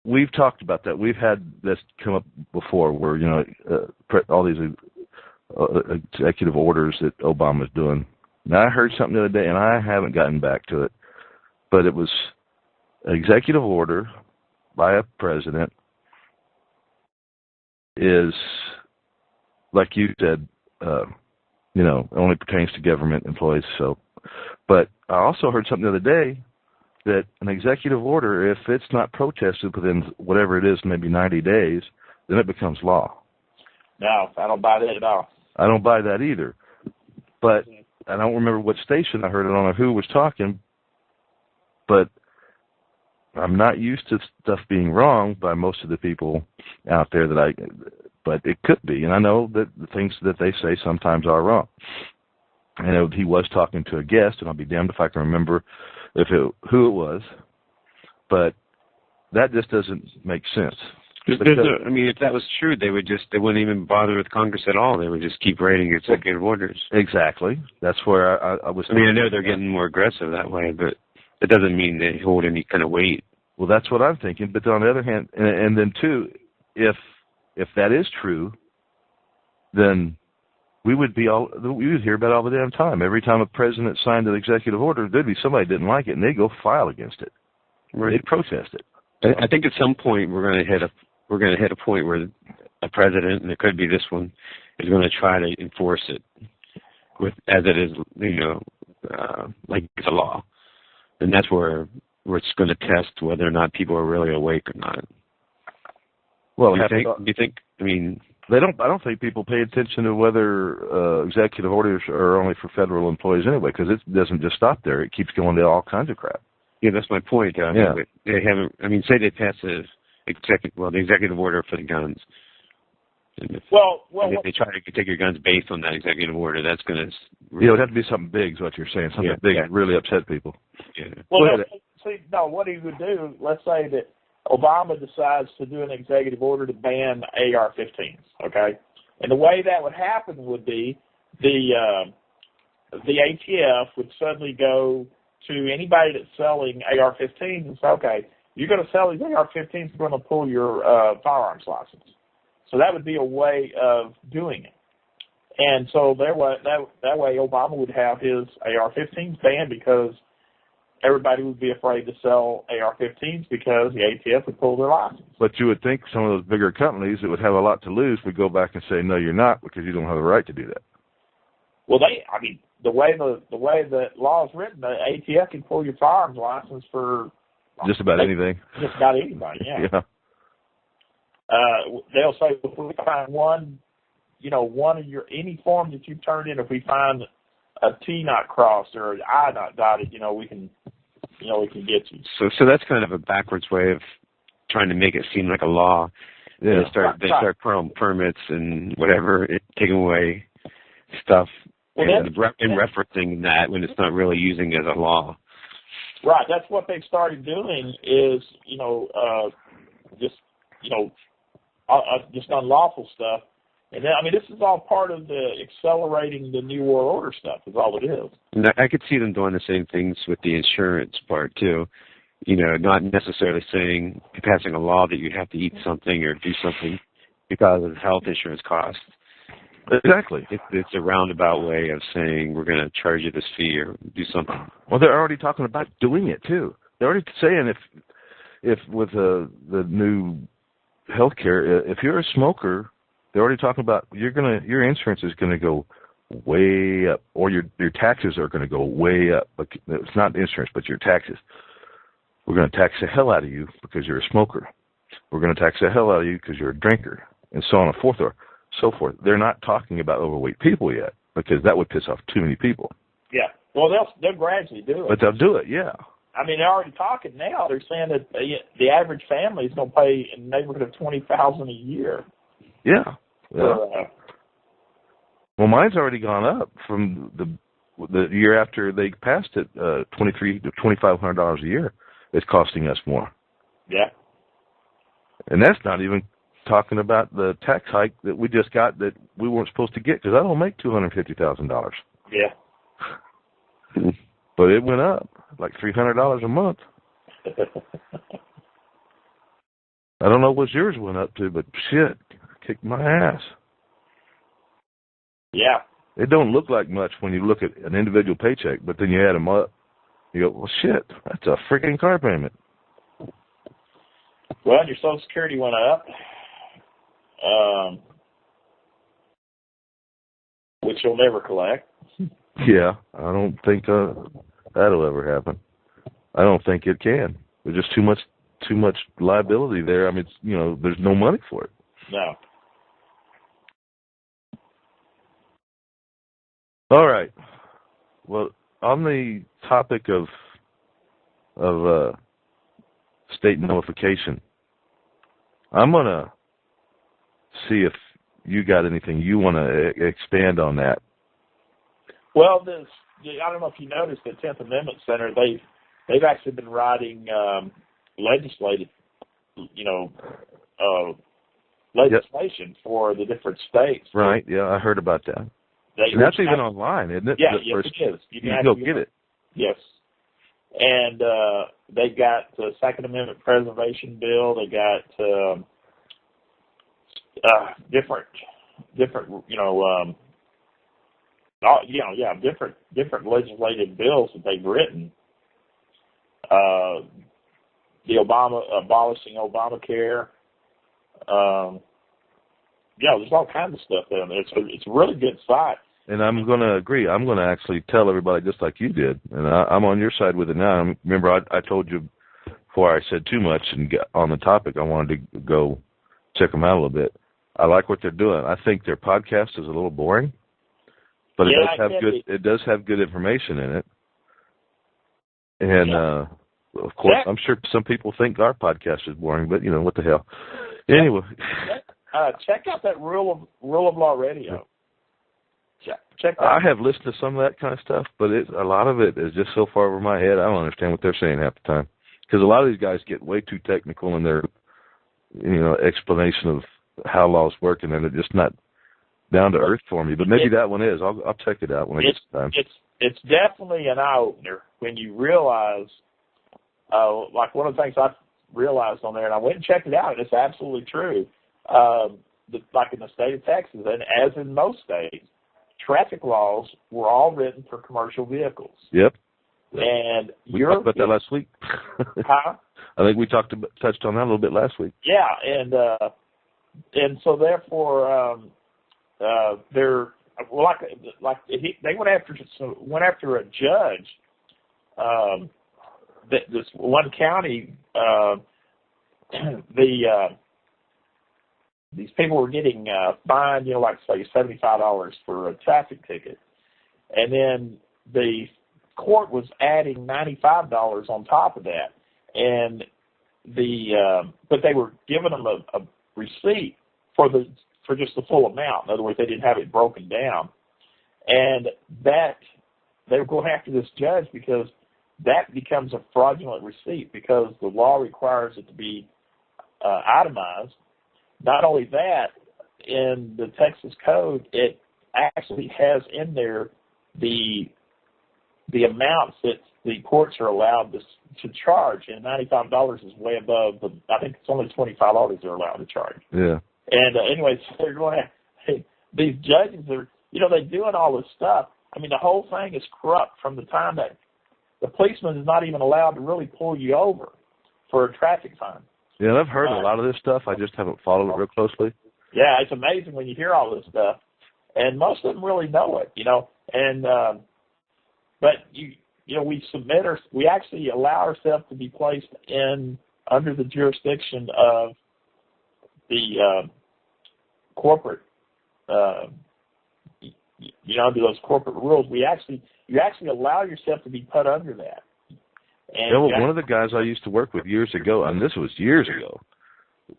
we've talked about that. We've had this come up before where, all these executive orders that Obama's doing. Now, I heard something the other day, and I haven't gotten back to it, but it was An executive order by a president is, like you said, only pertains to government employees. So, but I also heard something the other day that an executive order, if it's not protested within whatever it is, maybe 90 days, then it becomes law. No, I don't buy that at all. I don't buy that either. But I don't remember what station I heard it on or who was talking, but I'm not used to stuff being wrong by most of the people out there but it could be. And I know that the things that they say sometimes are wrong. And he was talking to a guest, and I'll be damned if I can remember who it was, but that just doesn't make sense. If that was true, they wouldn't even bother with Congress at all. They would just keep writing executive orders. Exactly. That's where I was. I know they're getting more aggressive that way, but it doesn't mean they hold any kind of weight. Well, that's what I'm thinking. But on the other hand, and then too, if that is true, then we would hear about it all the damn time. Every time a president signed an executive order, there'd be somebody that didn't like it, and they'd go file against it. Right. They'd protest it. I think at some point we're going to hit a point where a president, and it could be this one, is going to try to enforce it as it is, like it's a law, and that's where it's going to test whether or not people are really awake or not. Well, do you think? I don't think people pay attention to whether executive orders are only for federal employees anyway, because it doesn't just stop there. It keeps going to all kinds of crap. Yeah, that's my point. Yeah. They haven't. Say they pass the executive order for the guns. And if they try to take your guns based on that executive order, that's going to. It would have to be something big, is what you're saying. Something big that really upset people. Yeah. Well, what he would do, let's say that Obama decides to do an executive order to ban AR-15s, okay? And the way that would happen would be the ATF would suddenly go to anybody that's selling AR-15s and say, okay, you're going to sell these AR-15s, we're going to pull your firearms license. So that would be a way of doing it. And so that way Obama would have his AR-15s banned because everybody would be afraid to sell AR-15s because the ATF would pull their license. But you would think some of those bigger companies that would have a lot to lose would go back and say, no, you're not, because you don't have the right to do that. Well, the way the law is written, the ATF can pull your firearms license for just about anything. Just about anybody, yeah. Yeah. They'll say if we find one of your any form that you've turned in, if we find a T not crossed or an I not dotted, we can get you. So that's kind of a backwards way of trying to make it seem like a law. Yeah. They start permits and whatever, taking away stuff and referencing that when it's not really using it as a law. Right. That's what they've started doing is just unlawful stuff. And then, this is all part of the accelerating the New World Order stuff, is all it is. And I could see them doing the same things with the insurance part, too. Not necessarily passing a law that you have to eat something or do something because of health insurance costs. Exactly. It's a roundabout way of saying we're going to charge you this fee or do something. Well, they're already talking about doing it, too. They're already saying if with the new health care, if you're a smoker, they're already talking about your insurance is going to go way up, or your taxes are going to go way up. But it's not insurance, but your taxes. We're going to tax the hell out of you because you're a smoker. We're going to tax the hell out of you because you're a drinker, and so on and so forth. They're not talking about overweight people yet because that would piss off too many people. Yeah. Well, they'll gradually do it. But they'll do it, yeah. They're already talking now. They're saying that the average family is going to pay in the neighborhood of $20,000 a year. Yeah. Well, mine's already gone up from the year after they passed it. $2,300 to $2,500 a year is costing us more. Yeah. And that's not even talking about the tax hike that we just got that we weren't supposed to get because I don't make $250,000. Yeah. But it went up like $300 a month. I don't know what yours went up to, but shit, kicked my ass. Yeah. It don't look like much when you look at an individual paycheck, but then you add them up, you go, well, shit, that's a freaking car payment. Well, your Social Security went up, which you'll never collect. Yeah, I don't think that'll ever happen. I don't think it can. There's just too much liability there. I mean, there's no money for it. No. All right. Well, on the topic of state nullification, I'm gonna see if you got anything you want to expand on that. Well, I don't know if you noticed the 10th Amendment Center. They've actually been writing legislation for the different states. Right. Yeah, I heard about that. And that's even online, isn't it? Yeah, yes, it is. You can go get it. Yes. And they got the Second Amendment Preservation Bill. They got different different legislative bills that they've written. The abolishing Obamacare. There's all kinds of stuff there. It's a really good site. And I'm going to agree. I'm going to actually tell everybody just like you did. And I'm on your side with it now. Remember, I told you before I said too much and got on the topic, I wanted to go check them out a little bit. I like what they're doing. I think their podcast is a little boring, but it does have good information in it. And of course, I'm sure some people think our podcast is boring, but what the hell. Anyway, check out that Rule of Law Radio. Check that out. I have listened to some of that kind of stuff, but a lot of it is just so far over my head. I don't understand what they're saying half the time, because a lot of these guys get way too technical in their explanation of how laws work, and then they're just not down to earth for me. But maybe that one is. I'll check it out when I get some time. It's definitely an eye opener when you realize, like one of the things I realized on there, and I went and checked it out, and it's absolutely true. Like in the state of Texas, and as in most states, traffic laws were all written for commercial vehicles. Yep. And we talked about that last week. Huh? I think we touched on that a little bit last week. Yeah, and so therefore, they went after a judge. This one county, these people were getting fined, like say $75 for a traffic ticket, and then the court was adding $95 on top of that, and but they were giving them a receipt for just the full amount. In other words, they didn't have it broken down, and that they were going after this judge because that becomes a fraudulent receipt because the law requires it to be itemized. Not only that, in the Texas Code, it actually has in there the amounts that the courts are allowed to charge, and $95 is way above I think it's only $25 they're allowed to charge. Yeah. And anyways, they're going these judges are, they're doing all this stuff. I mean, the whole thing is corrupt from the time that the policeman is not even allowed to really pull you over for a traffic fine. Yeah, I've heard a lot of this stuff. I just haven't followed it real closely. Yeah, it's amazing when you hear all this stuff, and most of them really know it, And but we actually allow ourselves to be placed under the jurisdiction of the corporate, under those corporate rules. You actually allow yourself to be put under that. And one of the guys I used to work with years ago, and this was years ago,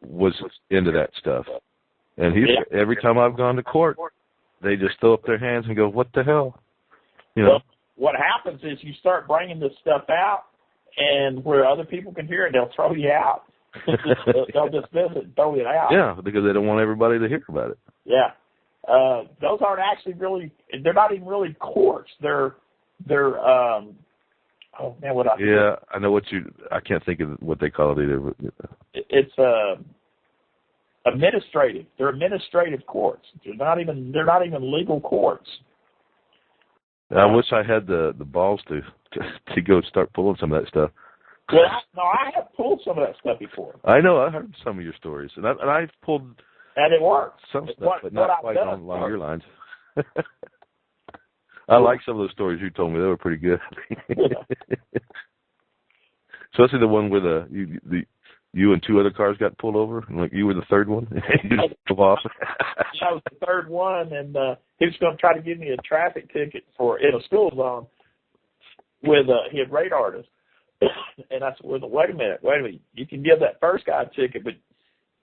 was into that stuff. And every time I've gone to court, they just throw up their hands and go, "What the hell?" Well, what happens is you start bringing this stuff out, and where other people can hear it, they'll throw you out. They'll dismiss it and throw it out. Yeah, because they don't want everybody to hear about it. Yeah. Those aren't actually really, they're not even really courts. They're oh man, I know I can't think of what they call it either. It's administrative. They're administrative courts. They're not even legal courts. I wish I had the balls to go start pulling some of that stuff. Well, I have pulled some of that stuff before. I know. I heard some of your stories, and I've pulled. And it works. Some stuff, but not quite along your lines. I like some of those stories you told me. They were pretty good. Especially the one where you and two other cars got pulled over, and like you were the third one. You just drove off. I was the third one, and he was going to try to give me a traffic ticket in a school zone with he had radared us. And I said, well, wait a minute. You can give that first guy a ticket, but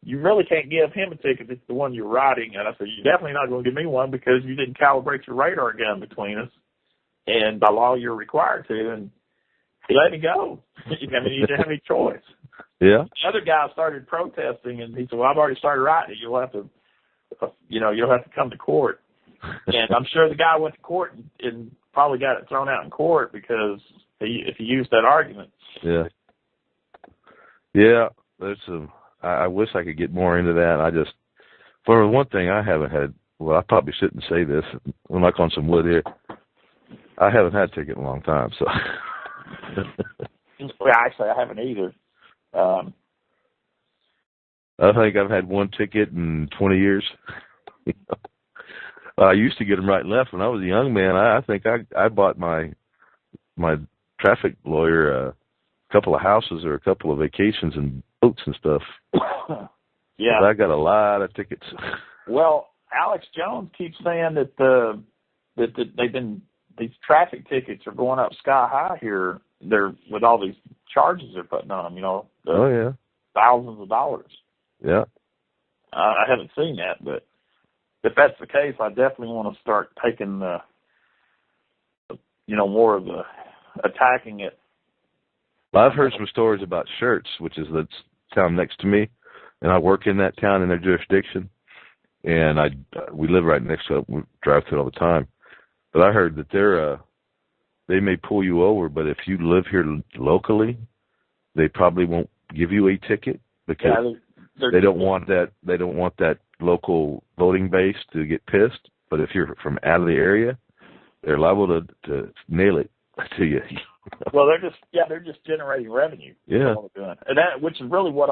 you really can't give him a ticket. It's the one you're riding. And I said, you're definitely not going to give me one because you didn't calibrate your radar gun between us. And by law, you're required to. And he let me go. I mean, you didn't have any choice. Yeah. The other guy started protesting, and he said, well, I've already started riding it. You'll have to, you'll have to come to court. And I'm sure the guy went to court and probably got it thrown out in court because if he used that argument. Yeah. Yeah. There's some. I wish I could get more into that. For one thing, I haven't had. Well, I probably shouldn't say this. I'm like on some wood here. I haven't had a ticket in a long time, so. Well, actually, I haven't either. I think I've had one ticket in 20 years. I used to get them right and left when I was a young man. I think I bought my traffic lawyer a couple of houses or a couple of vacations and boats and stuff. Yeah, but I got a lot of tickets. Well, Alex Jones keeps saying that these traffic tickets are going up sky high here. They're with all these charges they're putting on them. Oh yeah, thousands of dollars. Yeah. I haven't seen that, but if that's the case, I definitely want to start taking more of the attacking it. Well, I've heard some stories about Shirts, which is the town next to me, and I work in that town in their jurisdiction, and we live right next to it. We drive through it all the time. But I heard that they may pull you over, but if you live here locally, they probably won't give you a ticket because they don't want that. They don't want that local voting base to get pissed. But if you're from out of the area, they're liable to nail it to you. Well, they're just generating revenue. Yeah, and which is really what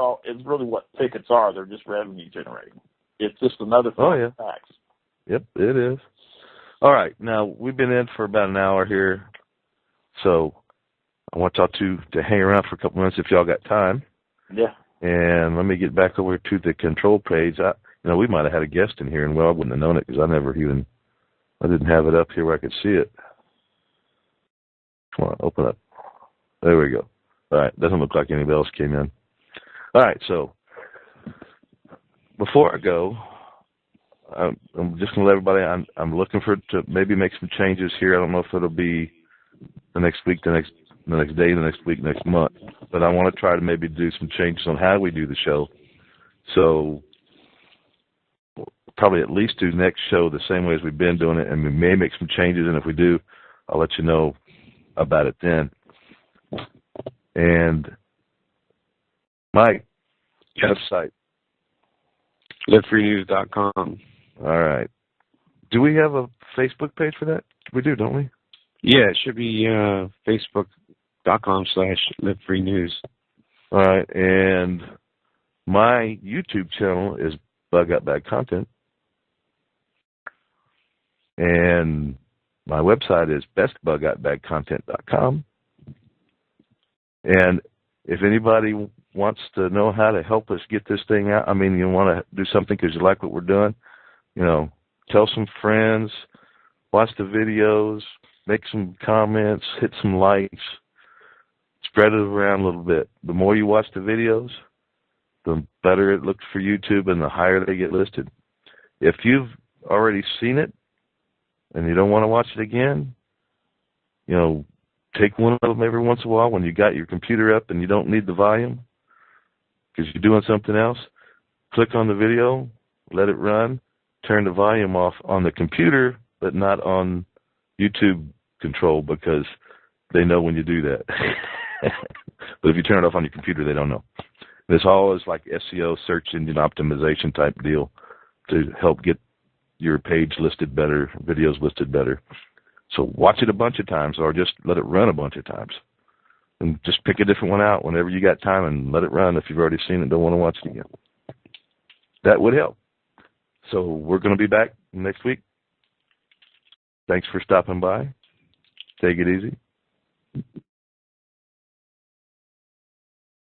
tickets are. They're just revenue generating. It's just another form of tax. Yep, it is. All right, now we've been in for about an hour here, so I want y'all to hang around for a couple minutes if y'all got time. Yeah. And let me get back over to the control page. We might have had a guest in here, and I wouldn't have known it because I didn't have it up here where I could see it. Come on, open up. There we go. All right, doesn't look like anybody else came in. All right, so before I go, I'm just going to let everybody, I'm looking to maybe make some changes here. I don't know if it'll be the next week, the next day, the next week, next month. But I want to try to maybe do some changes on how we do the show. So probably at least do next show the same way as we've been doing it, and we may make some changes, and if we do, I'll let you know about it then. And Mike, website. LiveFreeNews.com. All right. Do we have a Facebook page for that? We do, don't we? Yeah, it should be Facebook.com/LiveFreeNews. All right. And my YouTube channel is Bug Out Bad Content. And my website is bestbugoutbadcontent.com. And if anybody wants to know how to help us get this thing out, you want to do something because you like what we're doing, tell some friends, watch the videos, make some comments, hit some likes, spread it around a little bit. The more you watch the videos, the better it looks for YouTube and the higher they get listed. If you've already seen it and you don't want to watch it again, take one of them every once in a while when you got your computer up and you don't need the volume because you're doing something else. Click on the video, let it run, turn the volume off on the computer, but not on YouTube control because they know when you do that. But if you turn it off on your computer, they don't know. This all is like SEO, search engine optimization type deal to help get your page listed better, videos listed better. So watch it a bunch of times or just let it run a bunch of times. And just pick a different one out whenever you got time and let it run if you've already seen it and don't want to watch it again. That would help. So we're going to be back next week. Thanks for stopping by. Take it easy.